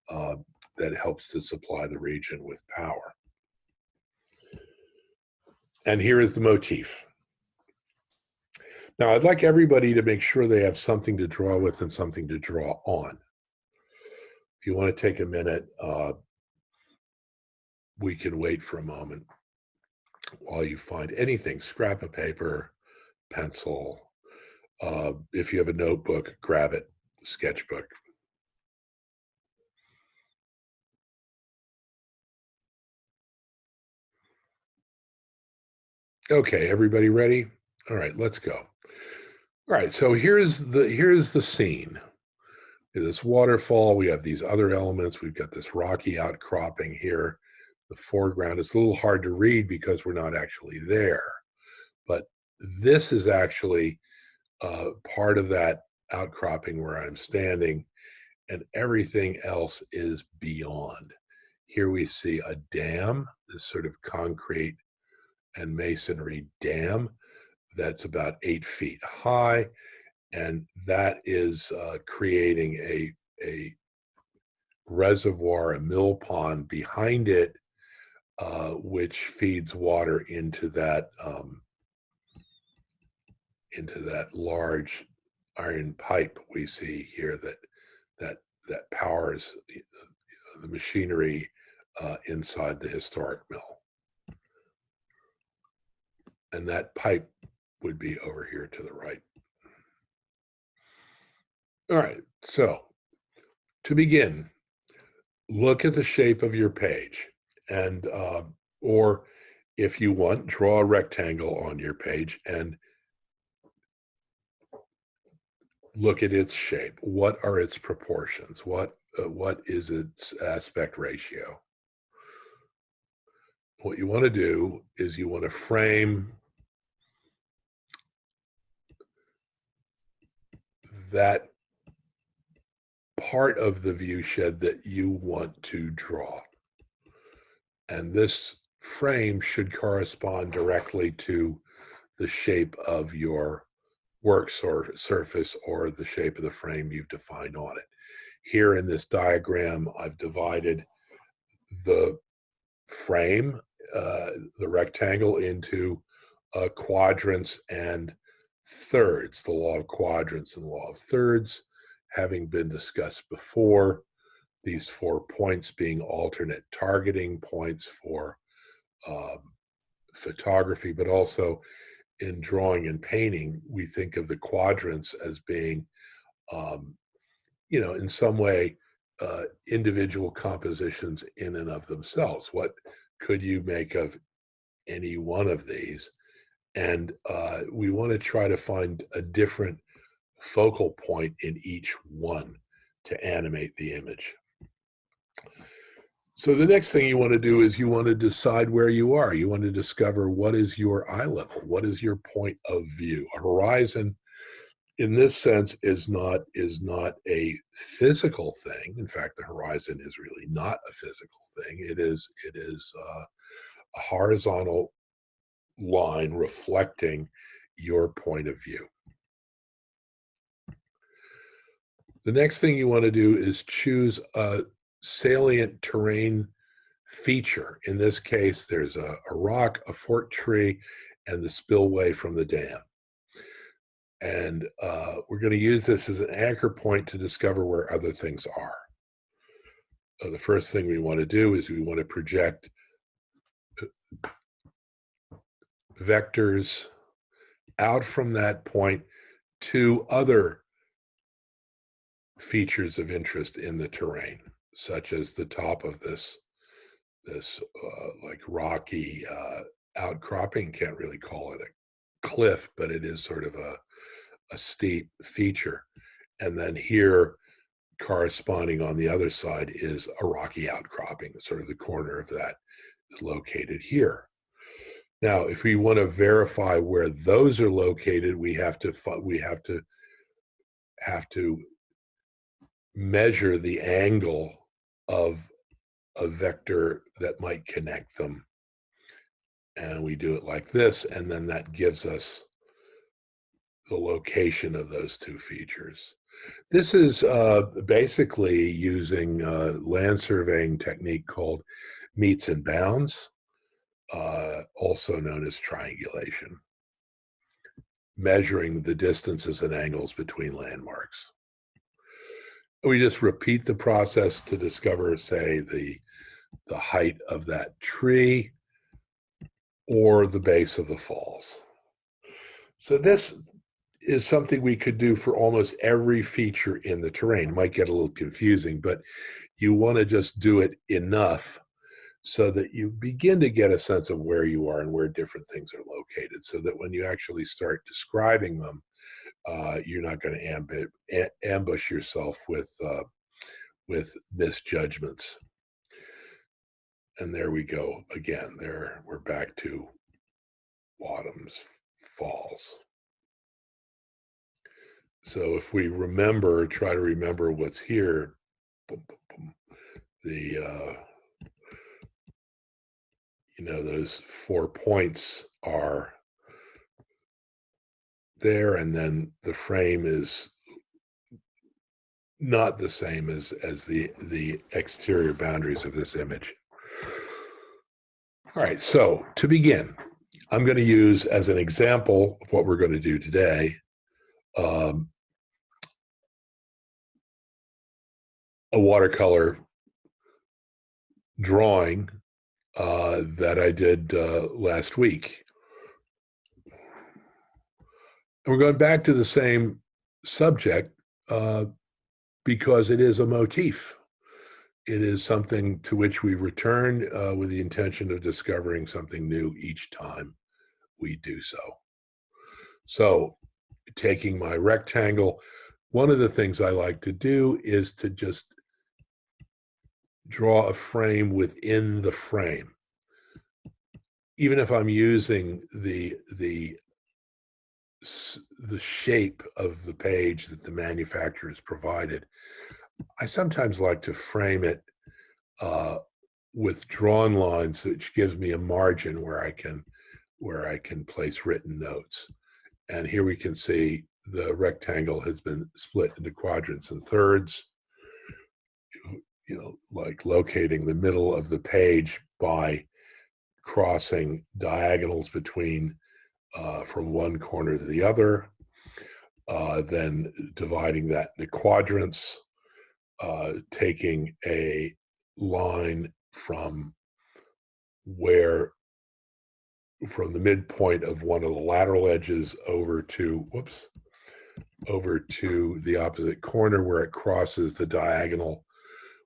that helps to supply the region with power. And here is the motif. Now, I'd like everybody to make sure they have something to draw with and something to draw on. If you want to take a minute, we can wait for a moment while you find anything, scrap of paper, pencil. If you have a notebook, grab it, sketchbook. Okay, everybody ready? All right, let's go. All right, so here's the scene. This waterfall, we have these other elements. We've got this rocky outcropping here. The foreground, it's a little hard to read because we're not actually there. But this is actually part of that outcropping where I'm standing, and everything else is beyond. Here we see a dam, this sort of concrete and masonry dam that's about 8 feet high, and that is creating a reservoir, a mill pond behind it, which feeds water into that large iron pipe we see here that powers the machinery inside the historic mill. And that pipe would be over here to the right. All right, so to begin, look at the shape of your page, and or if you want, draw a rectangle on your page and look at its shape. What are its proportions? What its aspect ratio. What you want to do is you want to frame that part of the view shed that you want to draw. And this frame should correspond directly to the shape of your work surface or the shape of the frame you've defined on it. Here in this diagram, I've divided the frame, the rectangle, into quadrants and thirds. The law of quadrants and the law of thirds having been discussed before, these 4 points being alternate targeting points for photography, but also in drawing and painting, we think of the quadrants as being, in some way, individual compositions in and of themselves. What could you make of any one of these? And we want to try to find a different focal point in each one to animate the image. So the next thing you want to do is you want to decide where you are. You want to discover what is your eye level, what is your point of view. A horizon, in this sense, is not a physical thing. In fact, the horizon is really not a physical thing. It is a horizontal line reflecting your point of view. The next thing you want to do is choose a salient terrain feature. In this case, there's a rock, a forked tree, and the spillway from the dam. And we're going to use this as an anchor point to discover where other things are. So the first thing we want to do is we want to project vectors out from that point to other features of interest in the terrain, such as the top of this like rocky outcropping. Can't really call it a cliff, but it is sort of a steep feature. And then here, corresponding on the other side, is a rocky outcropping. Sort of the corner of that is located here. Now, if we want to verify where those are located, we have to measure the angle of a vector that might connect them. And we do it like this, and then that gives us the location of those two features. This is basically using a land surveying technique called meets and bounds, also known as triangulation, measuring the distances and angles between landmarks. We just repeat the process to discover, say, the height of that tree or the base of the falls. So this is something we could do for almost every feature in the terrain. It might get a little confusing, but you want to just do it enough so that you begin to get a sense of where you are and where different things are located, so that when you actually start describing them, you're not going to ambush yourself with misjudgments. And there we go again. There we're back to Wadham's Falls. So if we try to remember what's here, those 4 points are there, and then the frame is not the same as the exterior boundaries of this image. All right, so to begin, I'm going to use as an example of what we're going to do today a watercolor drawing that I did last week. And we're going back to the same subject because it is a motif. It is something to which we return with the intention of discovering something new each time we do so. So, taking my rectangle, one of the things I like to do is to just draw a frame within the frame. Even if I'm using the shape of the page that the manufacturer has provided, I sometimes like to frame it with drawn lines, which gives me a margin where I can place written notes. And here we can see the rectangle has been split into quadrants and thirds, like locating the middle of the page by crossing diagonals between from one corner to the other, then dividing that into quadrants, taking a line from the midpoint of one of the lateral edges over to the opposite corner where it crosses the diagonal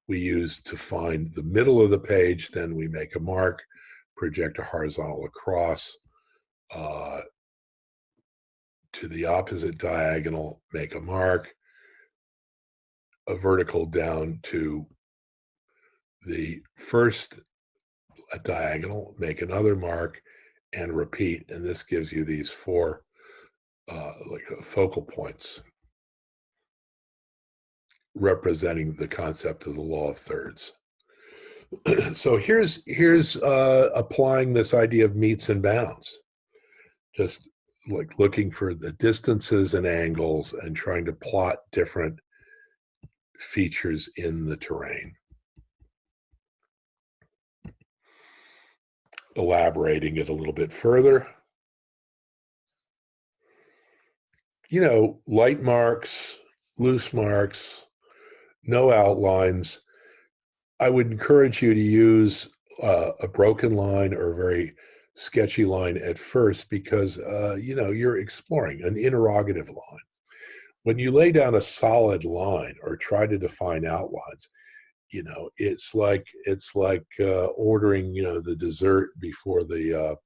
we use to find the middle of the page. Then we make a mark, project a horizontal across to the opposite diagonal, make a mark, a vertical down to the first diagonal, make another mark, and repeat. And this gives you these four focal points representing the concept of the law of thirds. So here's applying this idea of meets and bounds, just like looking for the distances and angles and trying to plot different features in the terrain. Elaborating it a little bit further. Light marks, loose marks, no outlines. I would encourage you to use a broken line or a very sketchy line at first because, you're exploring an interrogative line. When you lay down a solid line or try to define outlines, it's like ordering, the dessert before the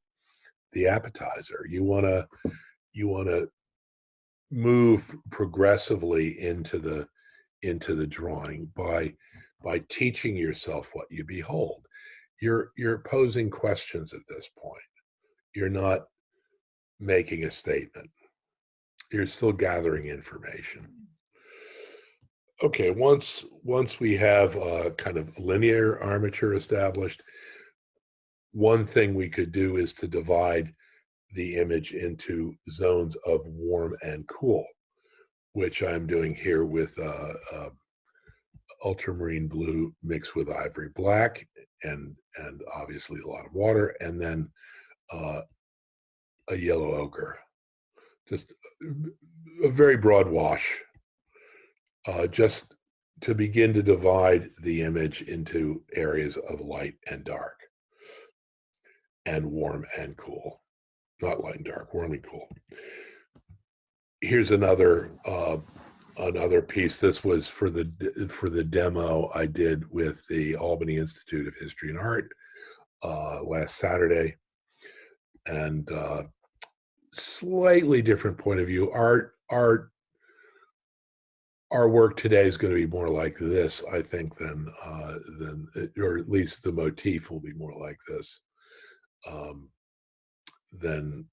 appetizer. You want to move progressively into the drawing by teaching yourself what you behold. You're posing questions at this point. You're not making a statement. You're still gathering information. Okay, once we have a kind of linear armature established, one thing we could do is to divide the image into zones of warm and cool, which I'm doing here with ultramarine blue mixed with ivory black and obviously a lot of water, and then a yellow ochre. Just a very broad wash, just to begin to divide the image into areas of light and dark, and warm and cool. Not light and dark, warm and cool. Here's another piece. This was for the demo I did with the Albany Institute of History and Art last Saturday, and slightly different point of view. Our work today is going to be more like this, I think, than or at least the motif will be more like this than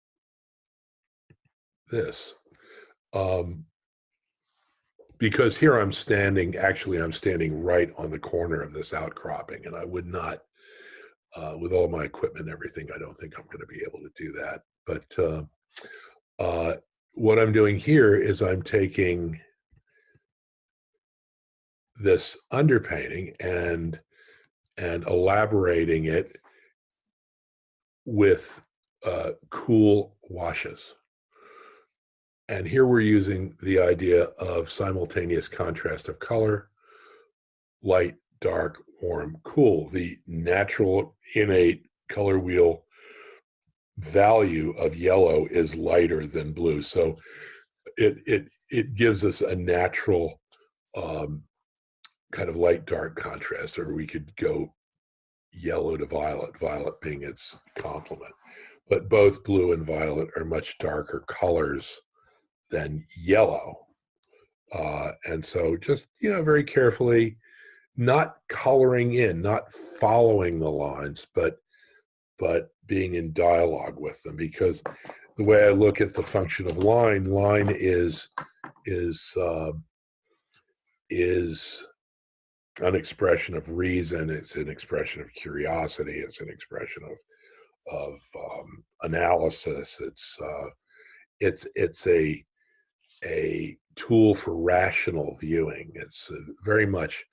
this. Because here I'm standing right on the corner of this outcropping, and I would not, with all my equipment and everything, I don't think I'm going to be able to do that. But what I'm doing here is I'm taking this underpainting and elaborating it with cool washes. And here we're using the idea of simultaneous contrast of color, light, dark, warm, cool. The natural innate color wheel value of yellow is lighter than blue. So it gives us a natural kind of light dark contrast, or we could go yellow to violet, violet being its complement. But both blue and violet are much darker colors than yellow. And so just, very carefully not coloring in, not following the lines, but being in dialogue with them. Because the way I look at the function of line is an expression of reason. It's an expression of curiosity. It's an expression of analysis. It's a tool for rational viewing. It's very much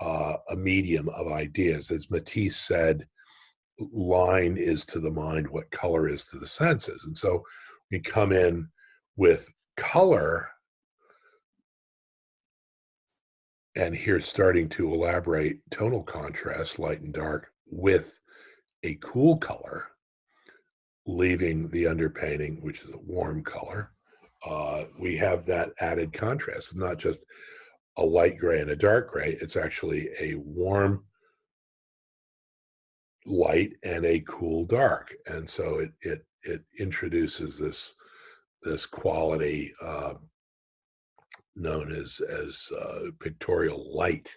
a medium of ideas. As Matisse said, line is to the mind what color is to the senses. And so we come in with color, and here starting to elaborate tonal contrast, light and dark, with a cool color, leaving the underpainting, which is a warm color. We have that added contrast. It's not just a light gray and a dark gray. It's actually a warm light and a cool dark. And so it introduces this quality known as pictorial light.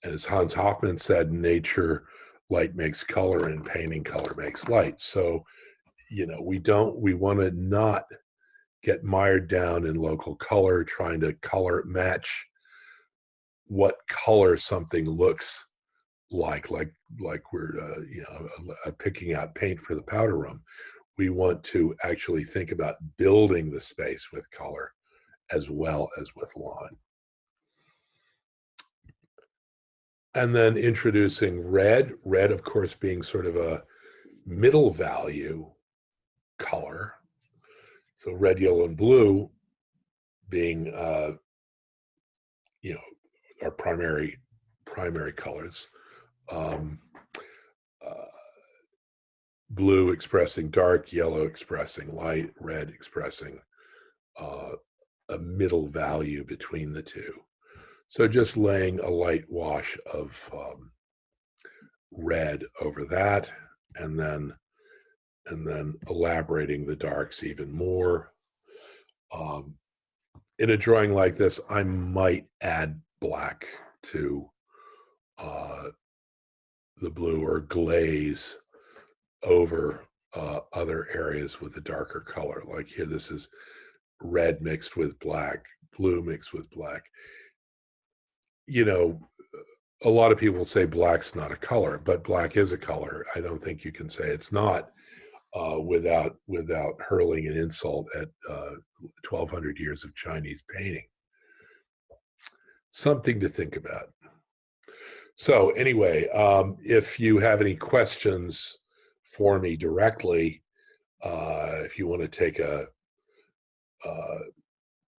As Hans Hofmann said, in nature, light makes color, and painting, color makes light. So, we want to not get mired down in local color, trying to color match what color something looks like we're picking out paint for the powder room. We want to actually think about building the space with color as well as with line. And then introducing red, of course, being sort of a middle value color. So red, yellow, and blue being, our primary colors. Blue expressing dark, yellow expressing light, red expressing a middle value between the two. So just laying a light wash of red over that, and then elaborating the darks even more. In a drawing like this, I might add black to the blue, or glaze over other areas with a darker color. Like here, this is red mixed with black, blue mixed with black. A lot of people say black's not a color, but black is a color. I don't think you can say it's not without hurling an insult at 1,200 years of Chinese painting. Something to think about. So anyway, if you have any questions for me directly, if you want to take a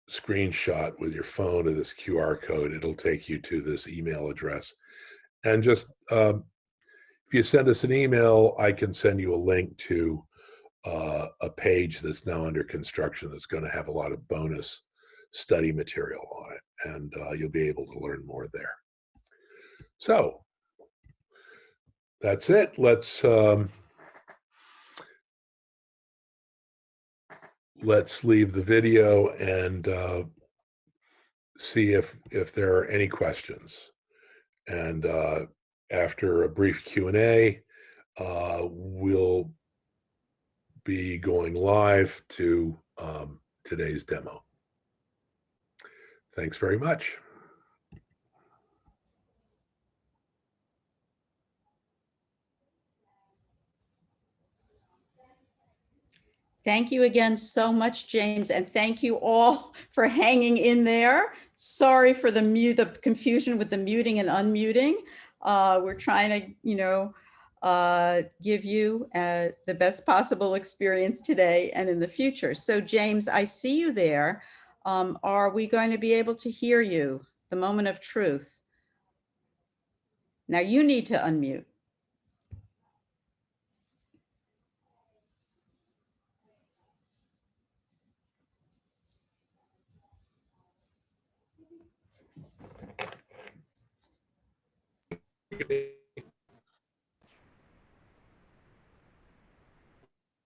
screenshot with your phone of this QR code, it'll take you to this email address. And just if you send us an email, I can send you a link to a page that's now under construction that's going to have a lot of bonus study material on it, and you'll be able to learn more there. So that's it. Let's leave the video and see if there are any questions. And after a brief Q&A, we'll be going live to today's demo. Thanks very much. Thank you again so much, James, and thank you all for hanging in there. Sorry for the confusion with the muting and unmuting. We're trying to, give you the best possible experience today and in the future. So, James, I see you there. Are we going to be able to hear you? The moment of truth. Now you need to unmute.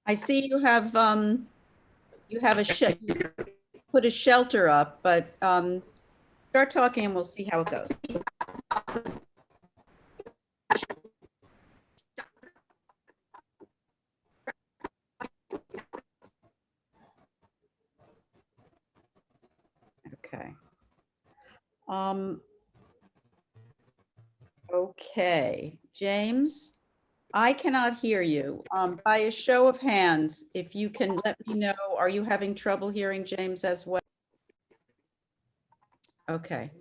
I see you have a put a shelter up, but start talking and we'll see how it goes. Okay, James, I cannot hear you. By a show of hands, if you can let me know, are you having trouble hearing James as well? Okay.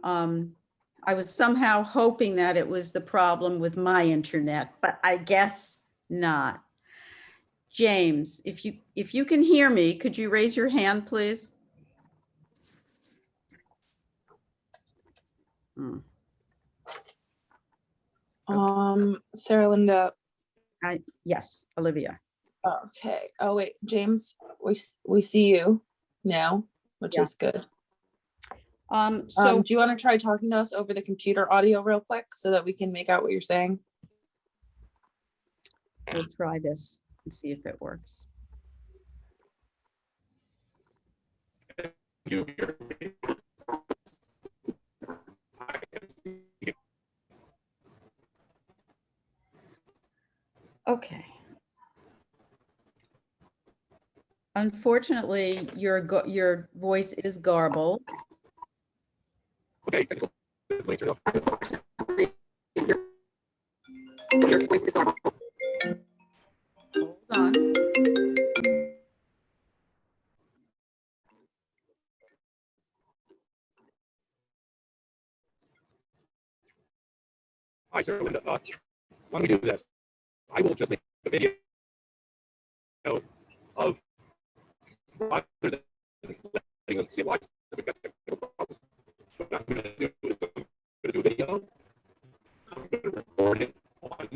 I was somehow hoping that it was the problem with my internet, but I guess not. James, if you can hear me, could you raise your hand, please? Hmm. Sarah Linda. Yes, Olivia. Okay. Oh wait, James, we see you now, which Yeah. is good. So Do you want to try talking to us over the computer audio real quick so that we can make out what you're saying? we'll try this and see if it works. You hear me? Okay. Unfortunately, your voice is garbled. Okay, technical difficulties are enough. Hold on. Hi, Sarah Linda. Why don't we do this? I will just make a video of rather than letting them see why we've got technical problems. What I'm going to do is I'm going to do a video. I'm going to record it on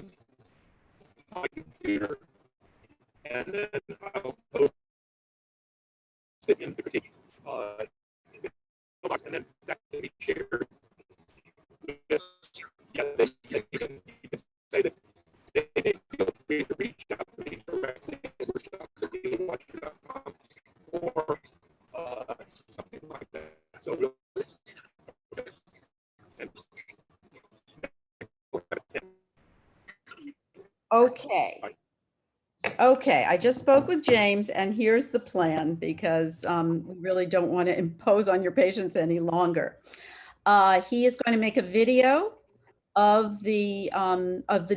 my computer, and then I'll post it in the critique box, and then that can be shared. Yeah, you can say that they feel free to reach out to me directly at workshops@watcher.com or something like that. So we'll Okay. Okay, I just spoke with James and here's the plan because we really don't want to impose on your patients any longer. He is going to make a video of the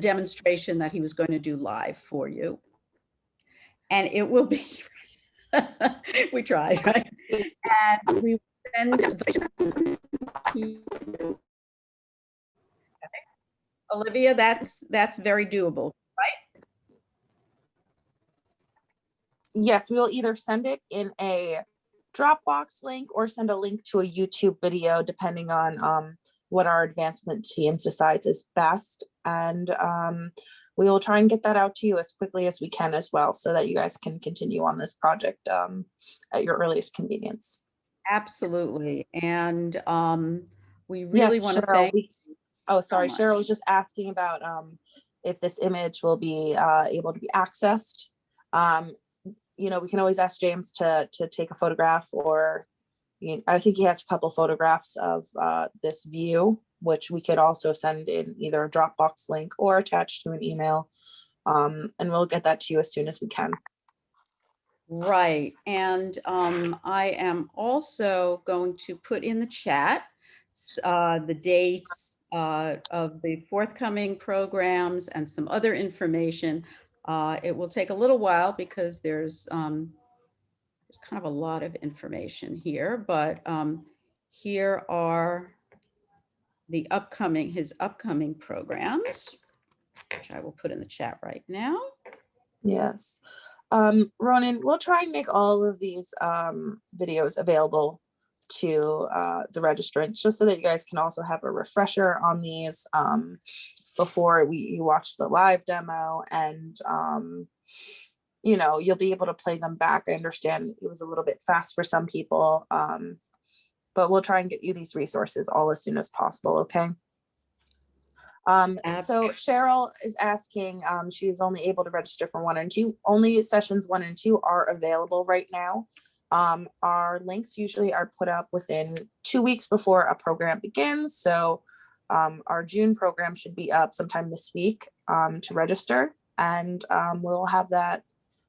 demonstration that he was going to do live for you. And it will be, we tried, right? And we send Olivia, that's very doable. Yes, we will either send it in a Dropbox link or send a link to a YouTube video, depending on what our advancement teams decides is best. And we will try and get that out to you as quickly as we can as well, so that you guys can continue on this project at your earliest convenience. Absolutely. And we really want to Cheryl, thank oh, sorry, much. Cheryl was just asking about if this image will be able to be accessed. You know, we can always ask James to take a photograph, or I think he has a couple photographs of this view, which we could also send in either a Dropbox link or attach to an email. And we'll get that to you as soon as we can. Right. And I am also going to put in the chat the dates of the forthcoming programs and some other information. It will take a little while because there's kind of a lot of information here, but here are the his upcoming programs, which I will put in the chat right now. Yes. Ronan, we'll try and make all of these videos available to the registrants, just so that you guys can also have a refresher on these before you watch the live demo, and you know, you'll be able to play them back. I understand it was a little bit fast for some people, but we'll try and get you these resources all as soon as possible, okay? So Cheryl is asking, she is only able to register for 1 and 2. Only sessions 1 and 2 are available right now. Our links usually are put up within 2 weeks before a program begins. So our June program should be up sometime this week to register, and we'll have that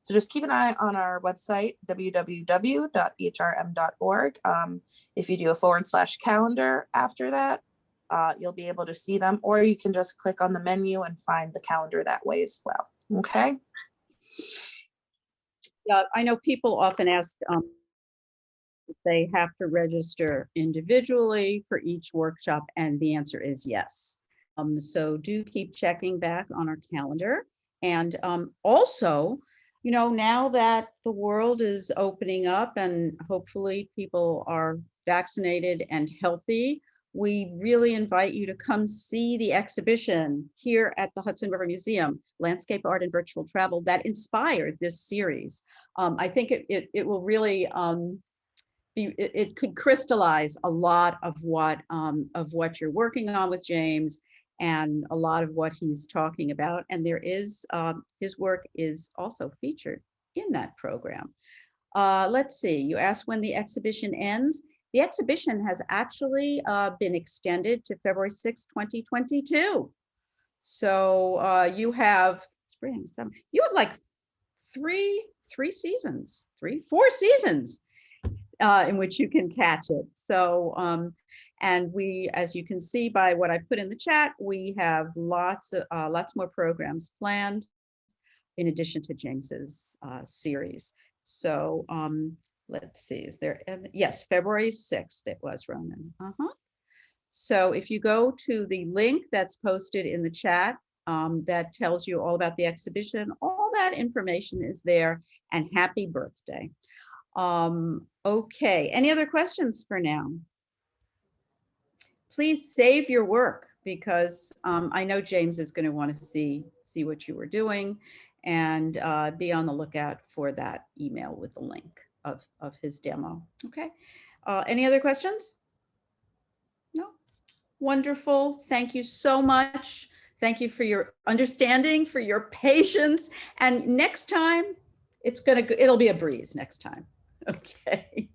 So just keep an eye on our website, www.hrm.org. If you do a /calendar after that, you'll be able to see them, or you can just click on the menu and find the calendar that way as well. Okay. Yeah, I know people often ask if they have to register individually for each workshop, and the answer is yes. So do keep checking back on our calendar. And also, you know, now that the world is opening up and hopefully people are vaccinated and healthy, we really invite you to come see the exhibition here at the Hudson River Museum, Landscape Art and Virtual Travel, that inspired this series. I think it will really it could crystallize a lot of what you're working on with James, and a lot of what he's talking about. And there is his work is also featured in that program. Let's see, you asked when the exhibition ends. The exhibition has actually been extended to February 6, 2022. So you have spring, summer, you have like four seasons in which you can catch it. So, and we, as you can see by what I put in the chat, we have lots more programs planned in addition to James's series. So let's see, is there, yes, February 6th it was, Ronan. So if you go to the link that's posted in the chat, that tells you all about the exhibition, all that information is there, and happy birthday. Okay, any other questions for now? Please save your work, because I know James is going to want to see what you were doing, and be on the lookout for that email with the link of his demo. Okay, any other questions? No? Wonderful. Thank you so much. Thank you for your understanding, for your patience. And next time, it'll be a breeze next time. Okay.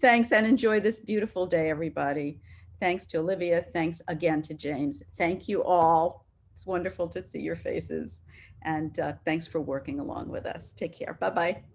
Thanks, and enjoy this beautiful day, everybody. Thanks to Olivia. Thanks again to James. Thank you all. It's wonderful to see your faces. And thanks for working along with us. Take care. Bye-bye.